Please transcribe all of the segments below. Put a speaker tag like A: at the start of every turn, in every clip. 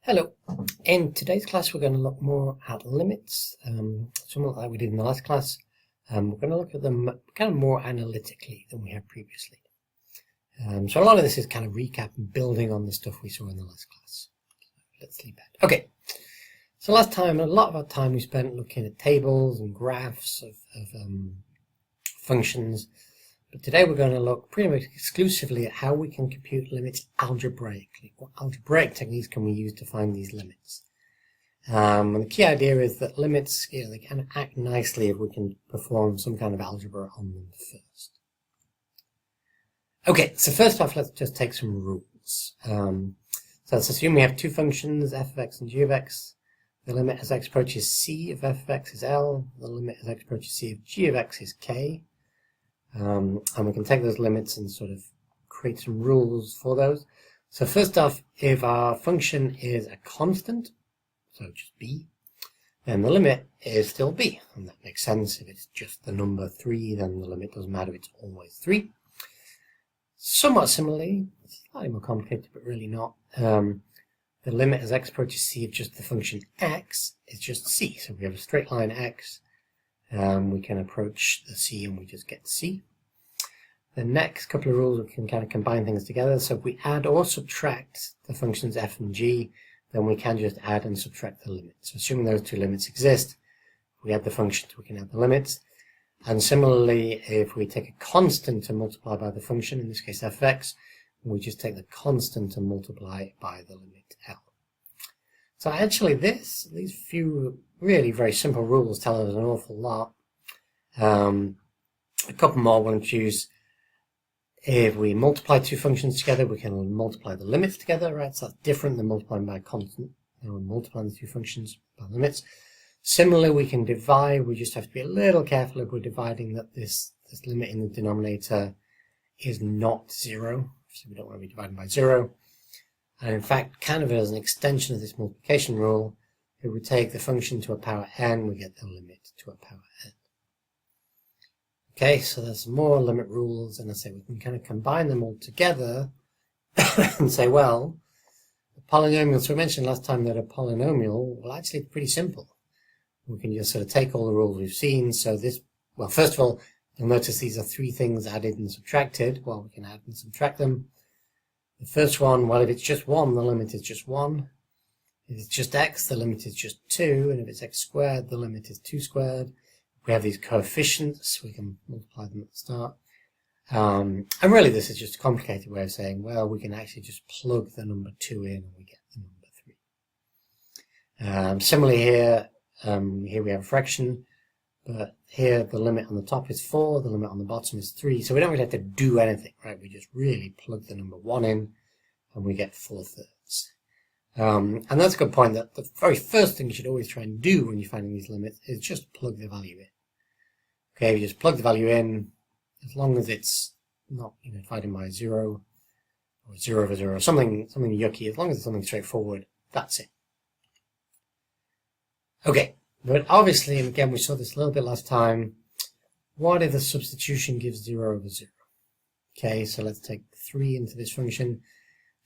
A: Hello. In today's class we're going to look more at limits, somewhat like we did in the last class. We're going to look at them kind of more analytically than we have previously. So a lot of this is kind of recap and building on the stuff we saw in the last class. Let's leave that. Okay. So last time, a lot of our time we spent looking at tables and graphs of functions. But today we're going to look pretty much exclusively at how we can compute limits algebraically. What algebraic techniques can we use to find these limits? And the key idea is that limits, they kind of act nicely if we can perform some kind of algebra on them first. Okay, so first off, let's just take some rules. So let's assume we have two functions, f of x and g of x. The limit as x approaches c of f of x is L. The limit as x approaches c of g of x is K. And we can take those limits and sort of create some rules for those. So first off, if our function is a constant, so just b, then the limit is still b. And that makes sense. If it's just the number 3, then the limit doesn't matter, it's always 3. Somewhat similarly, slightly more complicated, but really not. The limit as x approaches c of just the function x is just c. So if we have a straight line x, we can approach the c and we just get c. The next couple of rules, we can kind of combine things together. So if we add or subtract the functions f and g, then we can just add and subtract the limits. So assuming those two limits exist, if we add the functions, we can add the limits. And similarly, if we take a constant and multiply by the function, in this case f of x, we just take the constant and multiply it by the limit L. So actually these few really very simple rules tell us an awful lot. A couple more we'll introduce. If we multiply two functions together, we can multiply the limits together, right? So that's different than multiplying by a constant. And we're multiplying the two functions by limits. Similarly, we can divide. We just have to be a little careful if we're dividing that this limit in the denominator is not 0. So we don't want to be dividing by 0. And in fact, kind of as an extension of this multiplication rule, if we take the function to a power n, we get the limit to a power n. Okay, so there's some more limit rules, and I say we can kind of combine them all together and say, well, the polynomial, so we mentioned last time that a polynomial, well, actually it's pretty simple. We can just sort of take all the rules we've seen. So this, well, first of all, you'll notice these are three things added and subtracted. Well, we can add and subtract them. The first one, well, if it's just 1, the limit is just 1. If it's just x, the limit is just 2. And if it's x squared, the limit is 2 squared. If we have these coefficients, we can multiply them at the start. And really, this is just a complicated way of saying, well, we can actually just plug the number 2 in and we get the number 3. Similarly here, here we have a fraction. But here, the limit on the top is 4, the limit on the bottom is 3. So we don't really have to do anything, right? We just really plug the number 1 in, and we get 4/3. And that's a good point, that the very first thing you should always try and do when you're finding these limits is just plug the value in. Okay, you just plug the value in, as long as it's not, divided by 0, or 0 over 0, something yucky, as long as it's something straightforward, that's it. Okay. But obviously, and again, we saw this a little bit last time, what if the substitution gives 0 over 0? Okay, so let's take 3 into this function.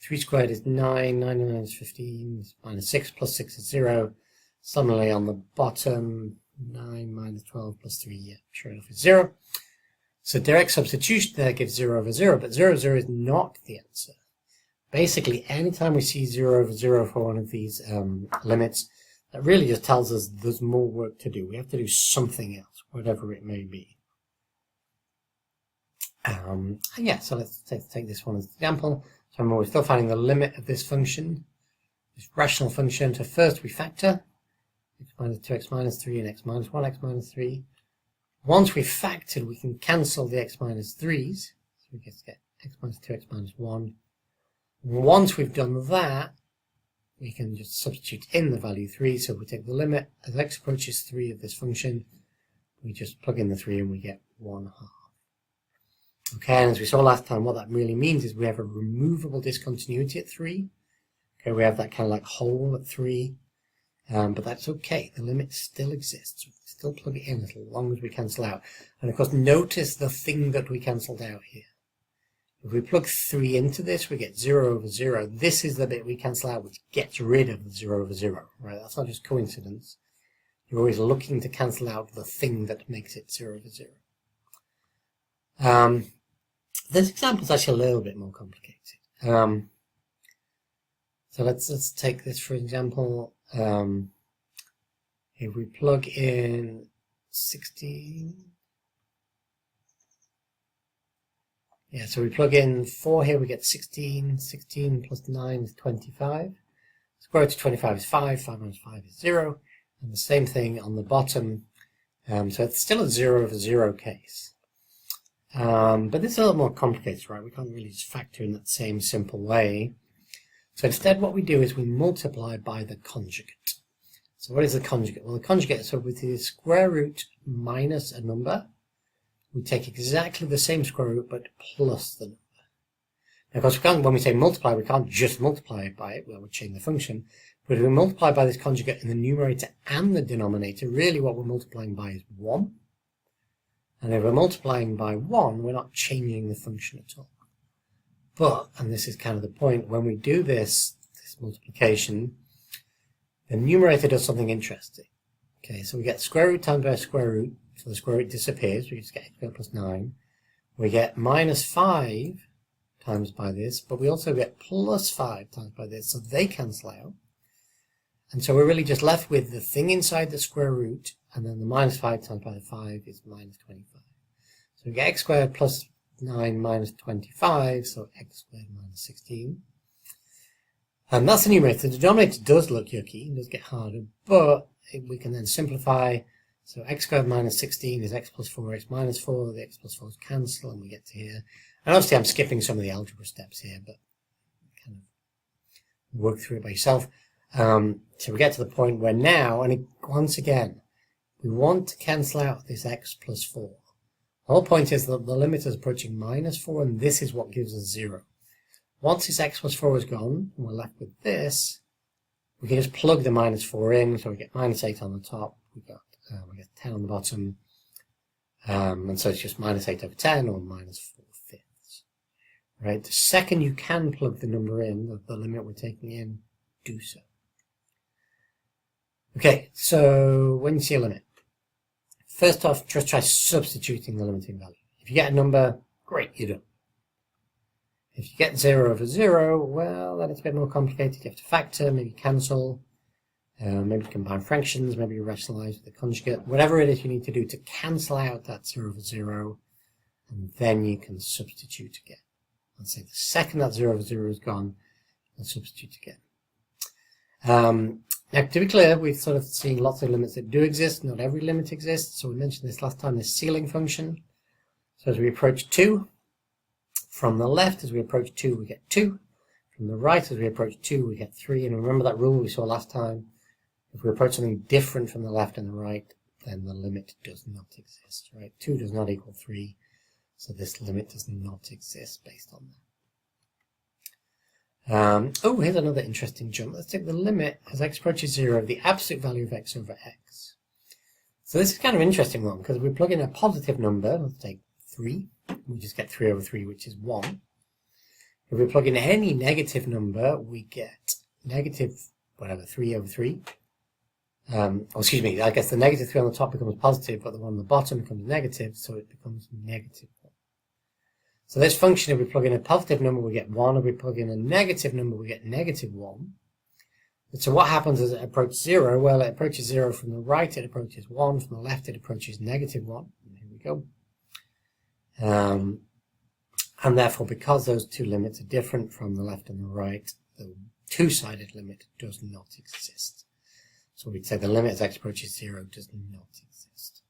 A: 3 squared is 9, 9 and 9 is 15, minus 6 plus 6 is 0. Similarly, on the bottom, 9 minus 12 plus 3, yeah, sure enough, is 0. So direct substitution there gives 0 over 0, but 0 over 0 is not the answer. Basically, anytime we see 0 over 0 for one of these limits, that really just tells us there's more work to do. We have to do something else, whatever it may be. And yeah, so let's take this one as an example. So we're still finding the limit of this function, this rational function. So first we factor x minus 2x minus 3 and x minus 1x minus 3. Once we've factored, we can cancel the x minus 3s. So we get x minus 2x minus 1. Once we've done that, we can just substitute in the value 3. So we take the limit as x approaches 3 of this function. We just plug in the 3 and we get 1/2. Okay, and as we saw last time, what that really means is we have a removable discontinuity at 3. Okay, we have that kind of like hole at 3. But that's okay. The limit still exists. We can still plug it in as long as we cancel out. And of course, notice the thing that we cancelled out here. If we plug 3 into this, we get 0 over 0. This is the bit we cancel out, which gets rid of the 0 over 0, right? That's not just coincidence. You're always looking to cancel out the thing that makes it 0 over 0. This example is actually a little bit more complicated. So let's take this for example. If we plug in 16, yeah, so we plug in 4 here, we get 16. 16 plus 9 is 25. Square root of 25 is 5. 5 minus 5 is 0. And the same thing on the bottom. So it's still a 0 over 0 case. But this is a little more complicated, right? We can't really just factor in that same simple way. So instead what we do is we multiply by the conjugate. So what is the conjugate? Well, the conjugate, so with the square root minus a number, we take exactly the same square root but plus the number. Now, of course, when we say multiply, we can't just multiply by it. Well, we'll change the function. But if we multiply by this conjugate in the numerator and the denominator, really what we're multiplying by is 1. And if we're multiplying by 1, we're not changing the function at all. But, and this is kind of the point, when we do this multiplication, the numerator does something interesting. Okay, so we get square root times by square root, so the square root disappears, we just get x squared plus 9. We get minus 5 times by this, but we also get plus 5 times by this, so they cancel out. And so we're really just left with the thing inside the square root, and then the minus 5 times by the 5 is minus 25. So we get x squared plus 9 minus 25, so x squared minus 16. And that's the numerator. The denominator does look yucky, it does get harder, but we can then simplify. So x squared minus 16 is x plus 4x minus 4, the x plus 4's cancel, and we get to here. And obviously I'm skipping some of the algebra steps here, but kind of work through it by yourself. So we get to the point where now, and once again, we want to cancel out this x plus 4. The whole point is that the limit is approaching minus 4, and this is what gives us 0. Once this x plus 4 is gone, and we're left with this, we can just plug the minus 4 in, so we get minus 8 on the top, we get 10 on the bottom, and so it's just minus 8 over 10, or minus 4/5. Right? The second you can plug the number in, the limit we're taking in, do so. Okay, so when you see a limit, first off, just try substituting the limiting value. If you get a number, great, you're done. If you get 0 over 0, well, then it's a bit more complicated. You have to factor, maybe cancel, maybe combine fractions, maybe you rationalize with the conjugate, whatever it is you need to do to cancel out that 0 over 0, and then you can substitute again. Let's say the second that 0 over 0 is gone, you can substitute again. Now, to be clear, we've sort of seen lots of limits that do exist. Not every limit exists. So we mentioned this last time, this ceiling function. So as we approach 2, from the left, as we approach 2, we get 2. From the right, as we approach 2, we get 3. And remember that rule we saw last time? If we approach something different from the left and the right, then the limit does not exist, right? 2 does not equal 3. So this limit does not exist based on that. Oh, here's another interesting jump. Let's take the limit as x approaches 0 of the absolute value of x over x. So this is kind of an interesting one, because if we plug in a positive number, let's take 3, we just get 3 over 3, which is 1. If we plug in any negative number, we get negative, whatever, 3 over 3. Excuse me, I guess the negative 3 on the top becomes positive, but the one on the bottom becomes negative, so it becomes negative 1. So this function, if we plug in a positive number, we get 1. If we plug in a negative number, we get negative 1. And so what happens as it approaches 0? Well, it approaches 0 from the right, it approaches 1. From the left, it approaches negative 1. And here we go. And therefore, because those two limits are different from the left and the right, the two-sided limit does not exist. So we'd say the limit as x approaches 0 does not exist.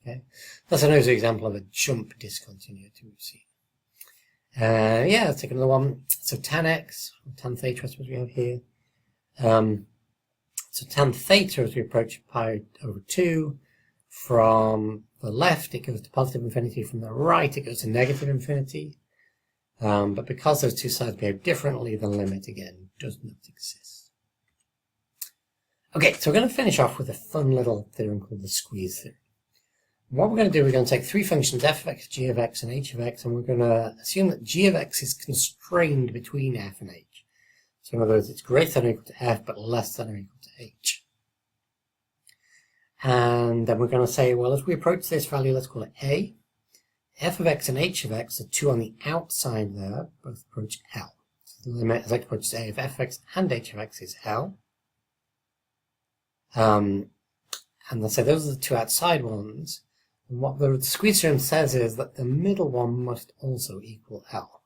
A: Okay, that's another example of a jump discontinuity we've seen. Yeah, let's take another one. So tan x, or tan theta, I suppose we have here. So tan theta, as we approach pi over 2, from the left it goes to positive infinity, from the right it goes to negative infinity. But because those two sides behave differently, the limit again does not exist. Okay, so we're going to finish off with a fun little theorem called the squeeze theorem. What we're going to do, we're going to take three functions, f of x, g of x, and h of x, and we're going to assume that g of x is constrained between f and h. So in other words, it's greater than or equal to f, but less than or equal to h. And then we're going to say, well, as we approach this value, let's call it a. F of x and h of x, the two on the outside there, both approach L. So the limit as x approaches a of f of x and h of x is L. And let's say those are the two outside ones. And what the squeeze theorem says is that the middle one must also equal L.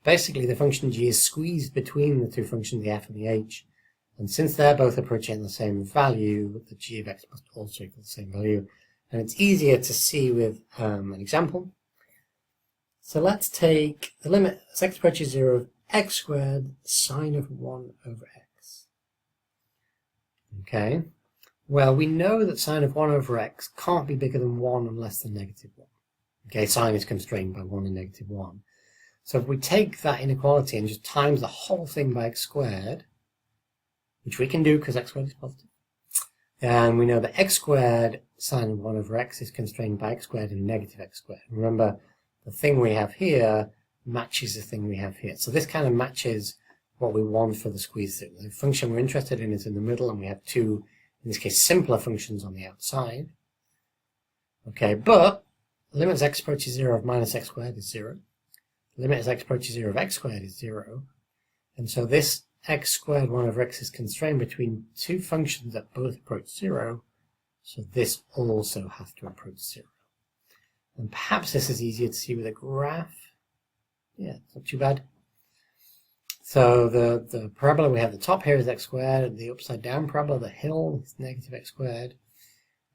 A: Basically, the function g is squeezed between the two functions, the f and the h. And since they're both approaching the same value, the g of x must also equal the same value. And it's easier to see with an example. So let's take the limit as x approaches 0 of x squared sine of 1 over x. Okay. Well, we know that sine of 1 over x can't be bigger than 1 and less than negative 1. Okay, sine is constrained by 1 and negative 1. So if we take that inequality and just times the whole thing by x squared, which we can do because x squared is positive, and we know that x squared sine of 1 over x is constrained by x squared and negative x squared. Remember, the thing we have here matches the thing we have here. So this kind of matches what we want for the squeeze theorem. The function we're interested in is in the middle, and we have two, in this case, simpler functions on the outside. Okay, but the limit as x approaches 0 of minus x squared is 0. The limit as x approaches 0 of x squared is 0. And so this x squared 1 over x is constrained between two functions that both approach 0. So this also has to approach 0. And perhaps this is easier to see with a graph. Yeah, it's not too bad. So the parabola we have at the top here is x squared, and the upside down parabola, the hill, is negative x squared.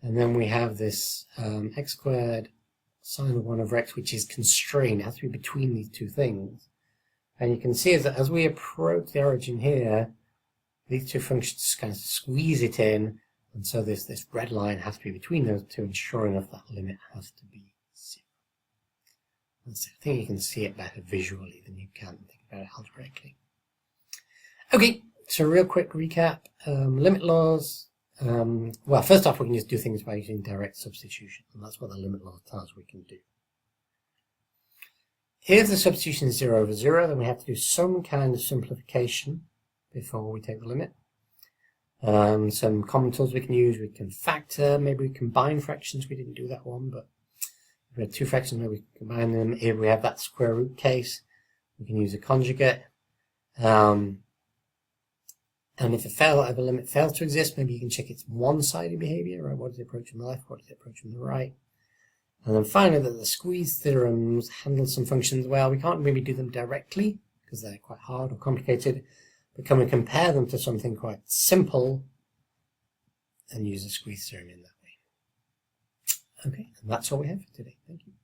A: And then we have this x squared sine of 1 over x, which is constrained. It has to be between these two things. And you can see that as we approach the origin here, these two functions kind of squeeze it in, and so this red line has to be between those two, and sure enough, that limit has to be 0. And so I think you can see it better visually than you can think about it algebraically. Okay, so real quick recap. Limit laws. Well, first off, we can just do things by using direct substitution, and that's what the limit law tells us we can do. If the substitution is 0 over 0, then we have to do some kind of simplification before we take the limit. Some common tools we can use, we can factor, maybe we combine fractions. We didn't do that one, but if we have two fractions, maybe we can combine them. If we have that square root case, we can use a conjugate. And if a limit fails to exist, maybe you can check its one-sided behavior, right? What does it approach from the left? What does it approach from the right? And then finally, that the squeeze theorems handle some functions. Well, we can't really do them directly because they're quite hard or complicated, but can we compare them to something quite simple and use a squeeze theorem in that way? Okay, and that's all we have for today. Thank you.